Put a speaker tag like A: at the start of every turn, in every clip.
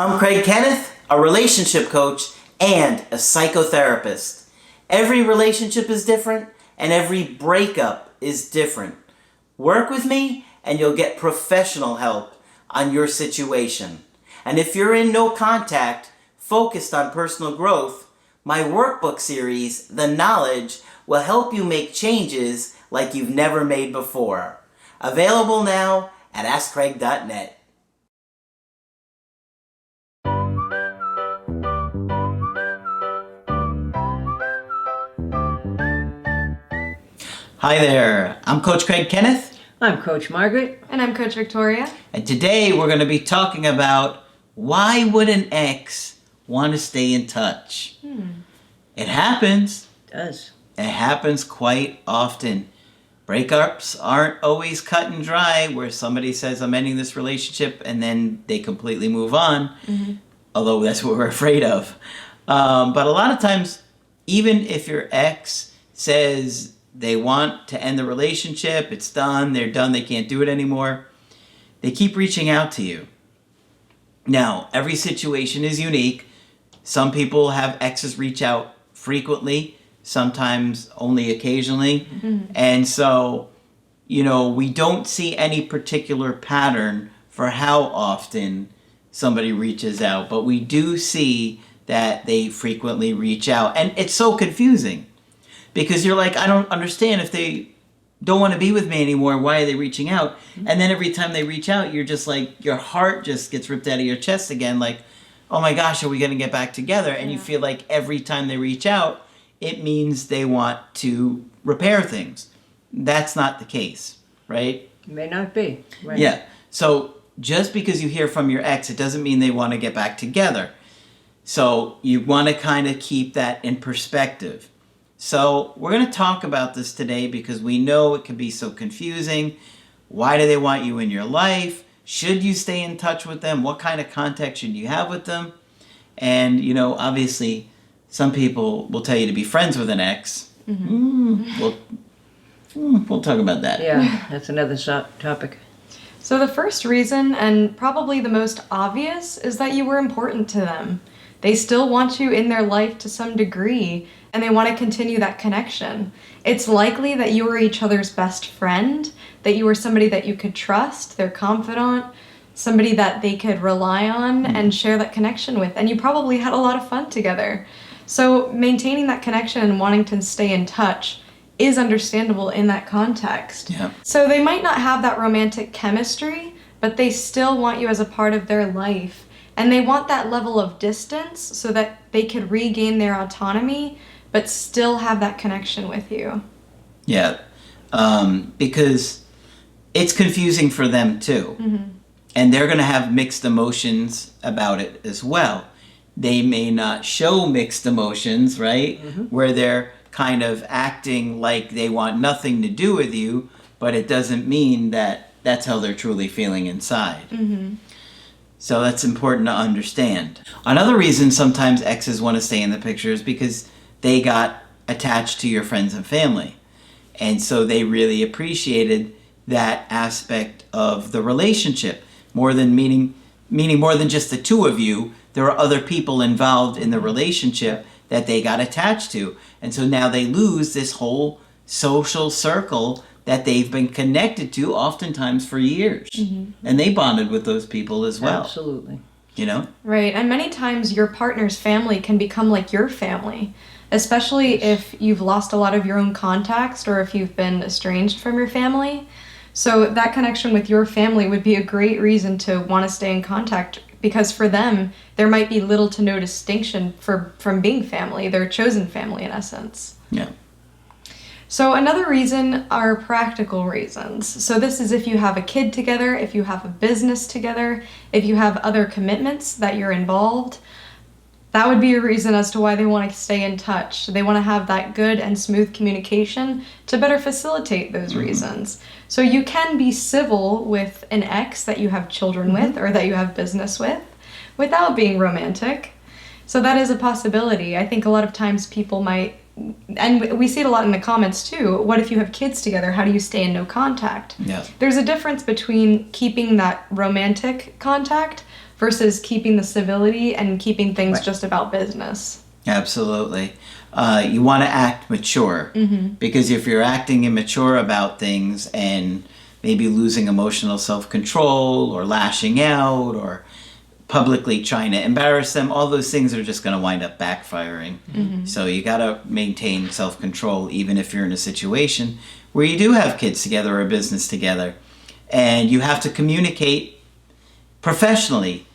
A: I'm Craig Kenneth, a relationship coach and a psychotherapist. Every relationship is different and every breakup is different. Work with me and you'll get professional help on your situation. And if you're in no contact, focused on personal growth, my workbook series, The Knowledge, will help you make changes like you've never made before. Available now at AskCraig.net. Hi there, I'm Coach Craig Kenneth.
B: I'm Coach Margaret.
C: And I'm Coach Victoria.
A: And today we're going to be talking about why would an ex want to stay in touch? It happens.
B: It does.
A: It happens quite often. Breakups aren't always cut and dry where somebody says, I'm ending this relationship, and then they completely move on, although that's what we're afraid of. But a lot of times, even if your ex says they want to end the relationship, it's done, they're done, they can't do it anymore, they keep reaching out to you. Now, every situation is unique. Some people have exes reach out frequently, sometimes only occasionally. And so, we don't see any particular pattern for how often somebody reaches out, but we do see that they frequently reach out. And it's so confusing because you're like, I don't understand. If they don't want to be with me anymore, why are they reaching out? And then every time they reach out, you're just like, your heart just gets ripped out of your chest again, like, oh my gosh, are we going to get back together? And you feel like every time they reach out, it means they want to repair things. That's not the case, right?
B: May not be. Right.
A: Yeah. So just because you hear from your ex, it doesn't mean they want to get back together. So you want to kind of keep that in perspective. So we're going to talk about this today because we know it can be so confusing. Why do they want you in your life? Should you stay in touch with them? What kind of contact should you have with them? And, obviously, some people will tell you to be friends with an ex. We'll talk about that.
B: Yeah, that's another topic.
C: So the first reason, and probably the most obvious, is that you were important to them. They still want you in their life to some degree, and they want to continue that connection. It's likely that you were each other's best friend, that you were somebody that you could trust, their confidant, somebody that they could rely on and share that connection with, and you probably had a lot of fun together. So maintaining that connection and wanting to stay in touch is understandable in that context.
A: Yeah.
C: So they might not have that romantic chemistry, but they still want you as a part of their life. And they want that level of distance so that they could regain their autonomy, but still have that connection with you.
A: Yeah, because it's confusing for them too. And they're going to have mixed emotions about it as well. They may not show mixed emotions, right? Where they're kind of acting like they want nothing to do with you, but it doesn't mean that that's how they're truly feeling inside. So that's important to understand. Another reason sometimes exes want to stay in the picture is because they got attached to your friends and family. And so they really appreciated that aspect of the relationship, meaning more than just the two of you. There are other people involved in the relationship that they got attached to. And so now they lose this whole social circle that they've been connected to oftentimes for years. And they bonded with those people as well.
B: Absolutely.
C: Right, and many times your partner's family can become like your family, especially if you've lost a lot of your own context or if you've been estranged from your family. So that connection with your family would be a great reason to want to stay in contact, because for them, there might be little to no distinction from being family, their chosen family in essence.
A: Yeah.
C: So another reason are practical reasons. So this is if you have a kid together, if you have a business together, if you have other commitments that you're involved. That would be a reason as to why they want to stay in touch. They want to have that good and smooth communication to better facilitate those reasons. So you can be civil with an ex that you have children with or that you have business with without being romantic. So that is a possibility. I think a lot of times people might, and we see it a lot in the comments too, what if you have kids together? How do you stay in no contact?
A: Yeah.
C: There's a difference between keeping that romantic contact versus keeping the civility and keeping things
B: Right.
C: just about business.
A: Absolutely. You want to act mature, because if you're acting immature about things and maybe losing emotional self-control or lashing out or publicly trying to embarrass them, all those things are just going to wind up backfiring. So you got to maintain self-control even if you're in a situation where you do have kids together or a business together, and you have to communicate professionally.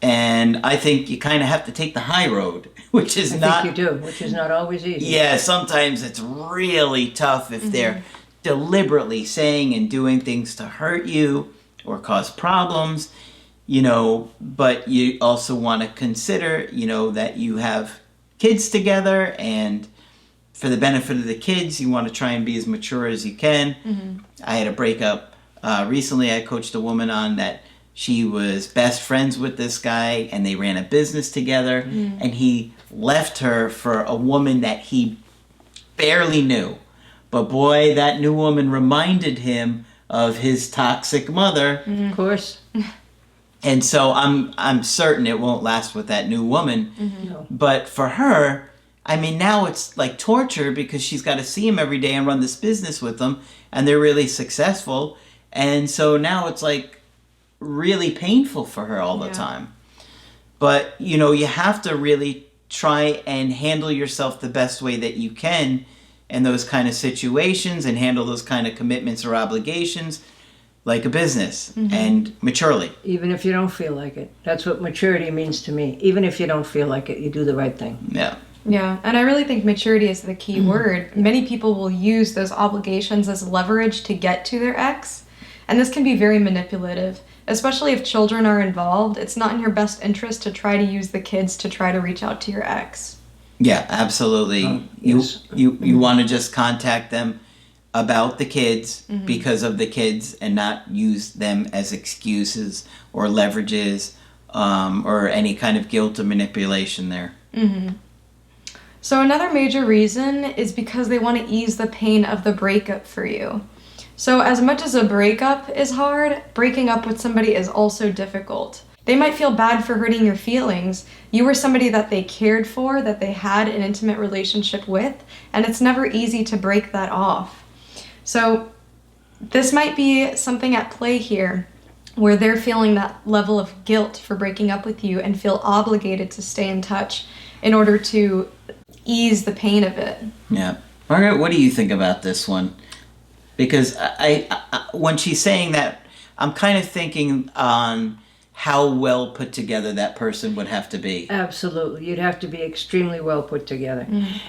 A: And I think you kind of have to take the high road, which is
B: I
A: not...
B: think you do, which is not always easy.
A: Yeah, sometimes it's really tough if they're deliberately saying and doing things to hurt you or cause problems, but you also want to consider, that you have kids together, and for the benefit of the kids, you want to try and be as mature as you can. I had a breakup recently. I coached a woman on that. She was best friends with this guy, and they ran a business together, and he left her for a woman that he barely knew. But boy, that new woman reminded him of his toxic mother.
B: Of course.
A: And so I'm certain it won't last with that new woman.
B: No.
A: But for her, I mean, now it's like torture because she's got to see him every day and run this business with them, and they're really successful. And so now it's like really painful for her all the time. But, you have to really try and handle yourself the best way that you can in those kind of situations, and handle those kind of commitments or obligations like a business, and maturely.
B: Even if you don't feel like it. That's what maturity means to me. Even if you don't feel like it, you do the right thing.
A: Yeah.
C: Yeah, and I really think maturity is the key word. Many people will use those obligations as leverage to get to their ex, and this can be very manipulative. Especially if children are involved, it's not in your best interest to try to use the kids to try to reach out to your ex.
A: Yeah, absolutely.
B: Yes.
A: You want to just contact them about the kids because of the kids, and not use them as excuses or leverages, or any kind of guilt or manipulation there.
C: So another major reason is because they want to ease the pain of the breakup for you. So as much as a breakup is hard, breaking up with somebody is also difficult. They might feel bad for hurting your feelings. You were somebody that they cared for, that they had an intimate relationship with, and it's never easy to break that off. So this might be something at play here, where they're feeling that level of guilt for breaking up with you and feel obligated to stay in touch in order to ease the pain of it.
A: Yeah. Margaret, what do you think about this one? Because I when she's saying that, I'm kind of thinking on how well put together that person would have to be.
B: Absolutely. You'd have to be extremely well put together.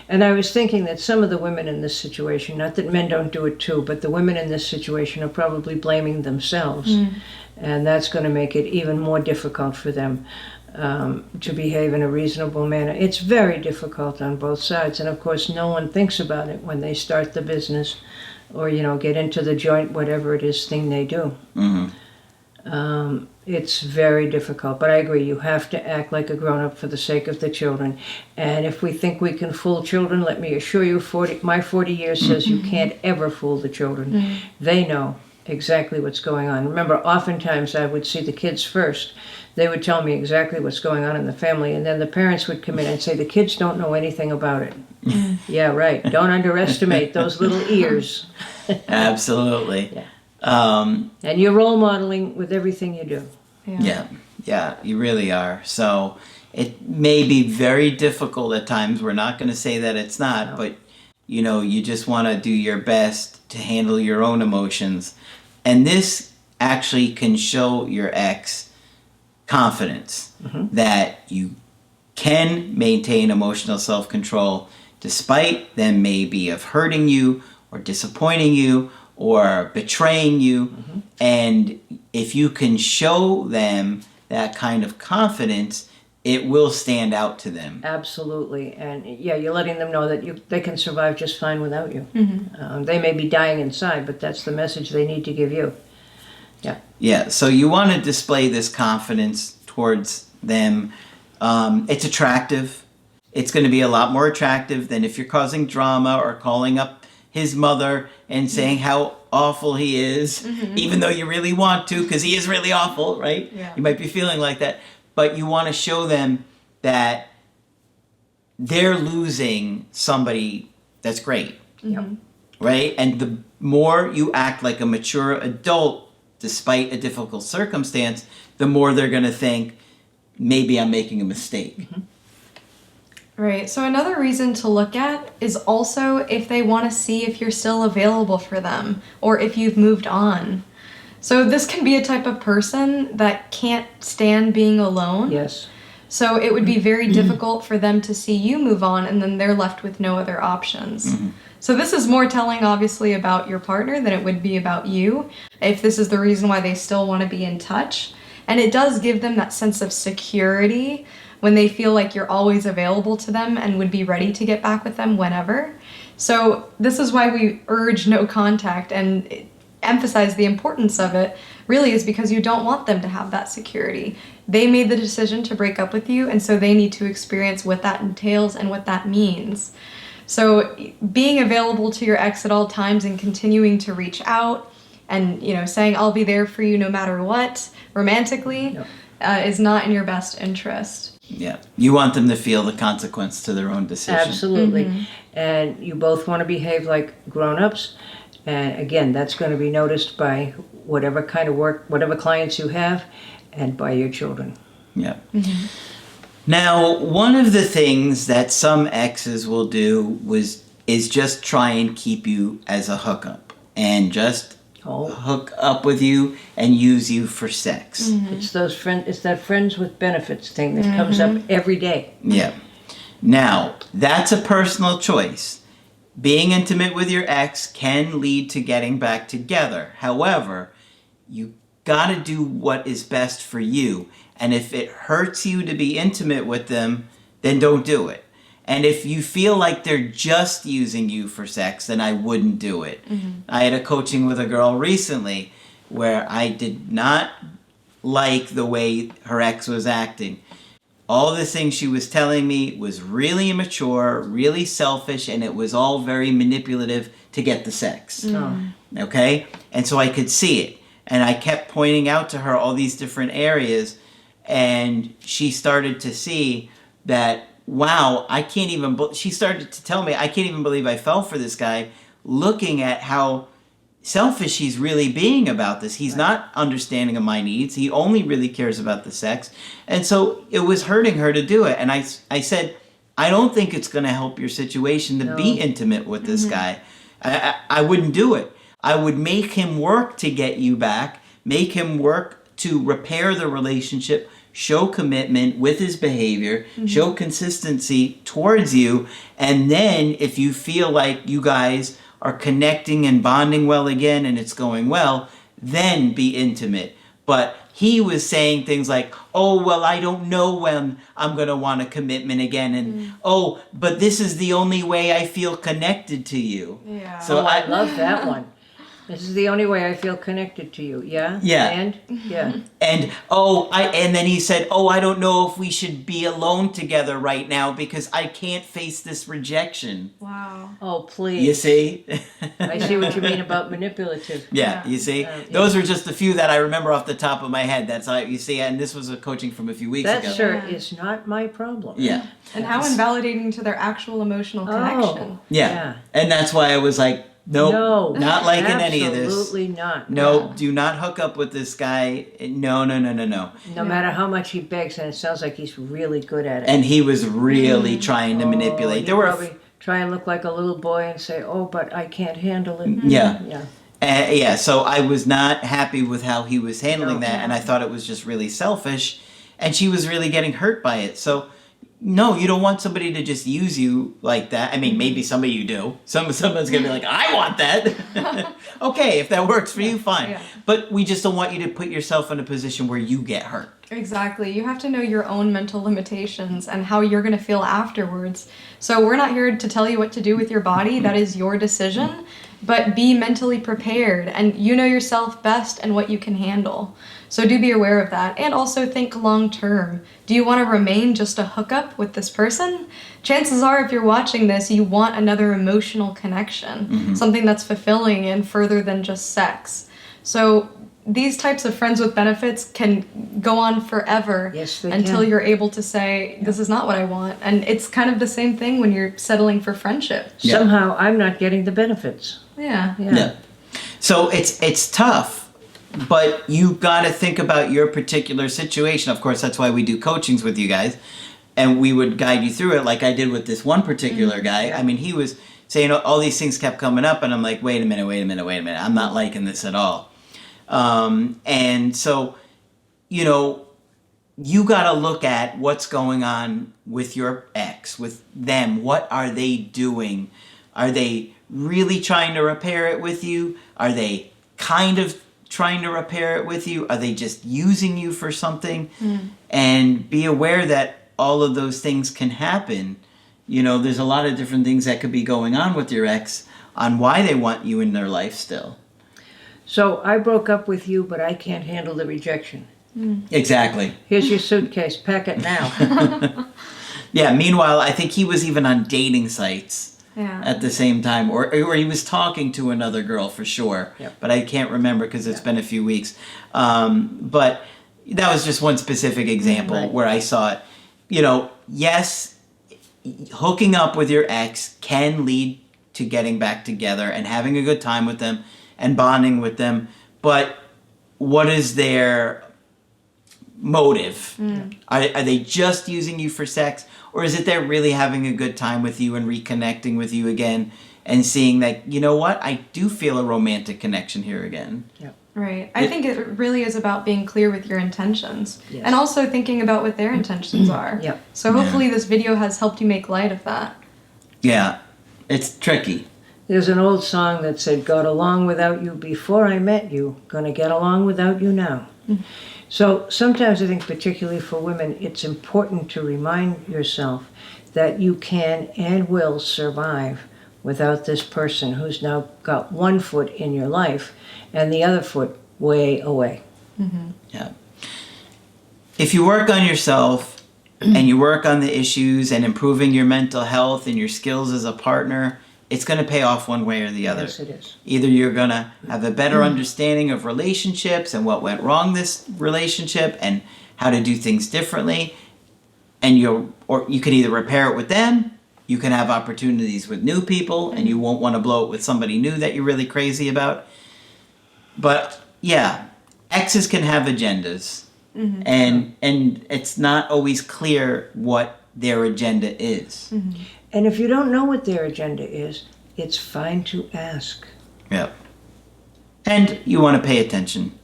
B: And I was thinking that some of the women in this situation, not that men don't do it too, but the women in this situation are probably blaming themselves. And that's going to make it even more difficult for them to behave in a reasonable manner. It's very difficult on both sides. And of course, no one thinks about it when they start the business or, get into the joint, whatever it is thing they do. It's very difficult, but I agree, you have to act like a grown-up for the sake of the children. And if we think we can fool children, let me assure you, my 40 years says you can't ever fool the children. They know exactly what's going on. Remember, oftentimes I would see the kids first. They would tell me exactly what's going on in the family, and then the parents would come in and say, the kids don't know anything about it. Yeah, right. Don't underestimate those little ears.
A: Absolutely.
B: Yeah. And you're role modeling with everything you do.
A: Yeah, you really are. So it may be very difficult at times. We're not going to say that it's not, but you just want to do your best to handle your own emotions. And this actually can show your ex confidence that you can maintain emotional self-control despite them maybe of hurting you or disappointing you or betraying you. And if you can show them that kind of confidence, it will stand out to them.
B: Absolutely. And yeah, you're letting them know that they can survive just fine without you. They may be dying inside, but that's the message they need to give you.
A: Yeah, so you want to display this confidence towards them. It's attractive. It's going to be a lot more attractive than if you're causing drama or calling up his mother and saying how awful he is, even though you really want to, because he is really awful, right?
C: Yeah.
A: You might be feeling like that. but you want to show them that they're losing somebody that's great.
B: Yep.
A: Right? And the more you act like a mature adult, despite a difficult circumstance, the more they're going to think, maybe I'm making a mistake.
C: Right. So another reason to look at is also if they want to see if you're still available for them or if you've moved on. So this can be a type of person that can't stand being alone.
B: Yes.
C: So it would be very difficult for them to see you move on and then they're left with no other options. So this is more telling, obviously, about your partner than it would be about you, if this is the reason why they still want to be in touch. And it does give them that sense of security when they feel like you're always available to them and would be ready to get back with them whenever. So this is why we urge no contact and emphasize the importance of it, really is because you don't want them to have that security. They made the decision to break up with you, and so they need to experience what that entails and what that means. So being available to your ex at all times and continuing to reach out and, saying, I'll be there for you no matter what, romantically, is not in your best interest.
A: Yeah. You want them to feel the consequence to their own decision.
B: Absolutely. And you both want to behave like grown-ups. And again, that's going to be noticed by whatever kind of work, whatever clients you have, and by your children.
A: Yeah. Now, one of the things that some exes will do is just try and keep you as a hookup and just hook up with you and use you for sex.
B: It's that friends with benefits thing that comes up every day.
A: Yeah. Now, that's a personal choice. Being intimate with your ex can lead to getting back together. However, you got to do what is best for you. And if it hurts you to be intimate with them, then don't do it. And if you feel like they're just using you for sex, then I wouldn't do it. I had a coaching with a girl recently where I did not like the way her ex was acting. All the things she was telling me was really immature, really selfish, and it was all very manipulative to get the sex. Okay? And so I could see it. And I kept pointing out to her all these different areas, and she started to see that, wow, she started to tell me, I can't even believe I fell for this guy, looking at how selfish he's really being about this. He's not understanding of my needs. He only really cares about the sex. And so it was hurting her to do it. And I said, I don't think it's going to help your situation to be intimate with this guy. I wouldn't do it. I would make him work to get you back, make him work to repair the relationship, show commitment with his behavior, show consistency towards you, and then if you feel like you guys are connecting and bonding well again and it's going well, then be intimate. But he was saying things like, oh, well, I don't know when I'm going to want a commitment again. And, oh, but this is the only way I feel connected to you.
C: Yeah.
B: So I love that one. This is the only way I feel connected to you. Yeah?
A: Yeah.
B: And? Yeah.
A: And and then he said, oh, I don't know if we should be alone together right now because I can't face this rejection.
C: Wow.
B: Oh, please.
A: You see?
B: I see what you mean about manipulative.
A: Yeah, you see? Those are just a few that I remember off the top of my head. That's how you see, and this was a coaching from a few weeks ago.
B: That, sir, is not my problem.
A: Yeah.
C: And how invalidating to their actual emotional connection.
A: Yeah. And that's why I was like, nope, not liking any of this.
B: Absolutely not.
A: No, do not hook up with this guy. No.
B: No matter how much he begs, and it sounds like he's really good at it.
A: And he was really trying to manipulate.
B: There were try and look like a little boy and say, oh, but I can't handle it.
A: Yeah. So I was not happy with how he was handling that, and I thought it was just really selfish, and she was really getting hurt by it. So, no, you don't want somebody to just use you like that. I mean, maybe somebody you do. Someone's going to be like, I want that. Okay, if that works for you, fine.
C: Yeah.
A: But we just don't want you to put yourself in a position where you get hurt.
C: Exactly. You have to know your own mental limitations and how you're going to feel afterwards. So we're not here to tell you what to do with your body. That is your decision. But be mentally prepared, and you know yourself best and what you can handle. So do be aware of that, and also think long term. Do you want to remain just a hookup with this person? Chances are, if you're watching this, you want another emotional connection, something that's fulfilling and further than just sex. So these types of friends with benefits can go on forever.
B: Yes, they
C: until
B: can.
C: you're able to say, this is not what I want. And it's kind of the same thing when you're settling for friendship.
A: Yeah.
B: Somehow I'm not getting the benefits.
C: Yeah.
A: Yeah. So it's tough, but you got to think about your particular situation. Of course, that's why we do coachings with you guys, and we would guide you through it, like I did with this one particular guy. I mean, he was saying all these things kept coming up, and I'm like, wait a minute. I'm not liking this at all. And so, you know, you got to look at what's going on with your ex, with them. What are they doing? Are they really trying to repair it with you? Are they kind of trying to repair it with you? Are they just using you for something? And be aware that all of those things can happen. You know, there's a lot of different things that could be going on with your ex on why they want you in their life still.
B: So I broke up with you, but I can't handle the rejection.
A: Exactly.
B: Here's your suitcase. Pack it now.
A: Yeah, meanwhile, I think he was even on dating sites at the same time. Or he was talking to another girl for sure.
B: Yep.
A: But I can't remember because it's been a few weeks. But that was just one specific example
B: Right.
A: where I saw it. You know, yes, hooking up with your ex can lead to getting back together and having a good time with them and bonding with them. But what is their motive? Are they just using you for sex, or is it they're really having a good time with you and reconnecting with you again and seeing that, you know what, I do feel a romantic connection here again?
C: Right. I think it really is about being clear with your intentions
B: Yes.
C: and also thinking about what their intentions are.
B: Yep.
C: So hopefully this video has helped you make light of that.
A: Yeah, it's tricky.
B: There's an old song that said, got along without you before I met you, gonna get along without you now. So sometimes I think, particularly for women, it's important to remind yourself that you can and will survive without this person who's now got one foot in your life and the other foot way away.
A: Yeah. If you work on yourself and you work on the issues and improving your mental health and your skills as a partner, it's going to pay off one way or the other.
B: Yes, it is.
A: Either you're going to have a better understanding of relationships and what went wrong this relationship and how to do things differently, and you can either repair it with them, you can have opportunities with new people, and you won't want to blow it with somebody new that you're really crazy about. But yeah, exes can have agendas, and it's not always clear what their agenda is.
B: And if you don't know what their agenda is, it's fine to ask.
A: Yep. And you want to pay attention.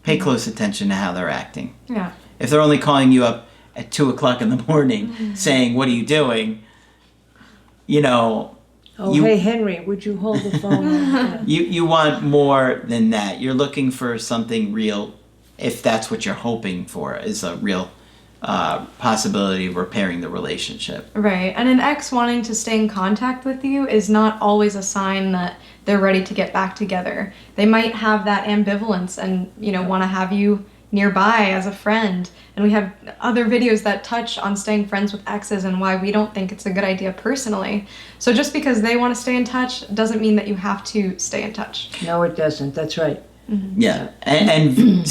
A: Pay close attention to how they're acting.
C: Yeah.
A: If they're only calling you up at 2 o'clock in the morning saying, what are you doing? You know,
B: Oh,
A: You-
B: hey, Henry, would you hold the phone?
A: you want more than that. You're looking for something real, if that's what you're hoping for, is a real possibility of repairing the relationship.
C: Right. And an ex wanting to stay in contact with you is not always a sign that they're ready to get back together. They might have that ambivalence and, want to have you nearby as a friend. And we have other videos that touch on staying friends with exes and why we don't think it's a good idea personally. So just because they want to stay in touch doesn't mean that you have to stay in touch.
B: No, it doesn't. That's right.
A: Yeah, and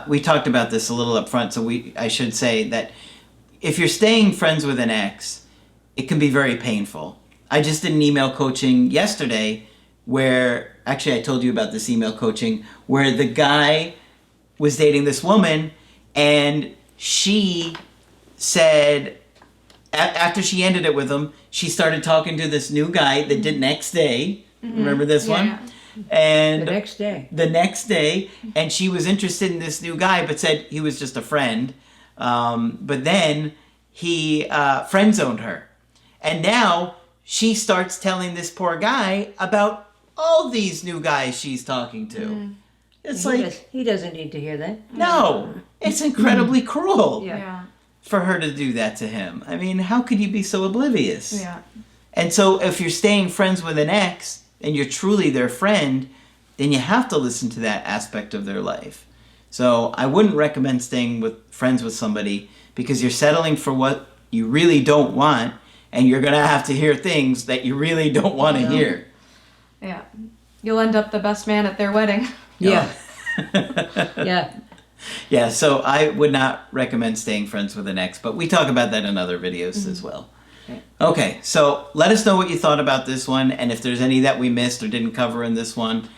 A: we talked about this a little up front, so I should say that if you're staying friends with an ex, it can be very painful. I just did an email coaching yesterday where, actually I told you about this email coaching, where the guy was dating this woman and she said, after she ended it with him, she started talking to this new guy the next day. Remember this one?
C: Yeah.
A: And
B: The next day.
A: And she was interested in this new guy, but said he was just a friend. But then he friend zoned her, and now she starts telling this poor guy about all these new guys she's talking to. It's
B: He doesn't need to hear that.
A: no, it's incredibly cruel
C: Yeah.
A: for her to do that to him. I mean, how could you be so oblivious?
C: Yeah.
A: And so if you're staying friends with an ex and you're truly their friend, then you have to listen to that aspect of their life. So I wouldn't recommend staying friends with somebody because you're settling for what you really don't want, and you're going to have to hear things that you really don't want to hear.
C: Yeah. You'll end up the best man at their wedding.
B: Yeah. Yeah.
A: Yeah, so I would not recommend staying friends with an ex, but we talk about that in other videos as well. Okay, so let us know what you thought about this one, and if there's any that we missed or didn't cover in this one,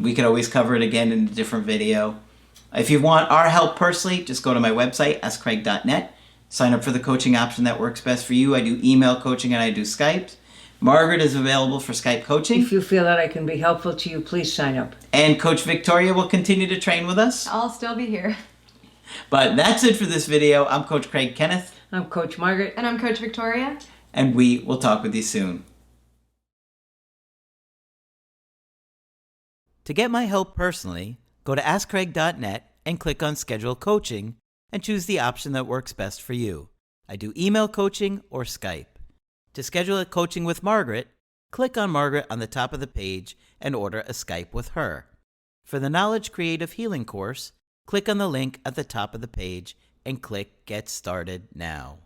A: we could always cover it again in a different video. If you want our help personally, just go to my website, askcraig.net. Sign up for the coaching option that works best for you. I do email coaching and I do Skype. Margaret is available for Skype coaching.
B: If you feel that I can be helpful to you, please sign up.
A: And Coach Victoria will continue to train with us.
C: I'll still be here.
A: But that's it for this video. I'm Coach Craig Kenneth.
B: I'm Coach Margaret.
C: And I'm Coach Victoria.
A: And we will talk with you soon. To get my help personally, go to askcraig.net and click on Schedule Coaching and choose the option that works best for you. I do email coaching or Skype. To schedule a coaching with Margaret, click on Margaret on the top of the page and order a Skype with her. For the Knowledge Creative Healing course, click on the link at the top of the page and click Get Started Now.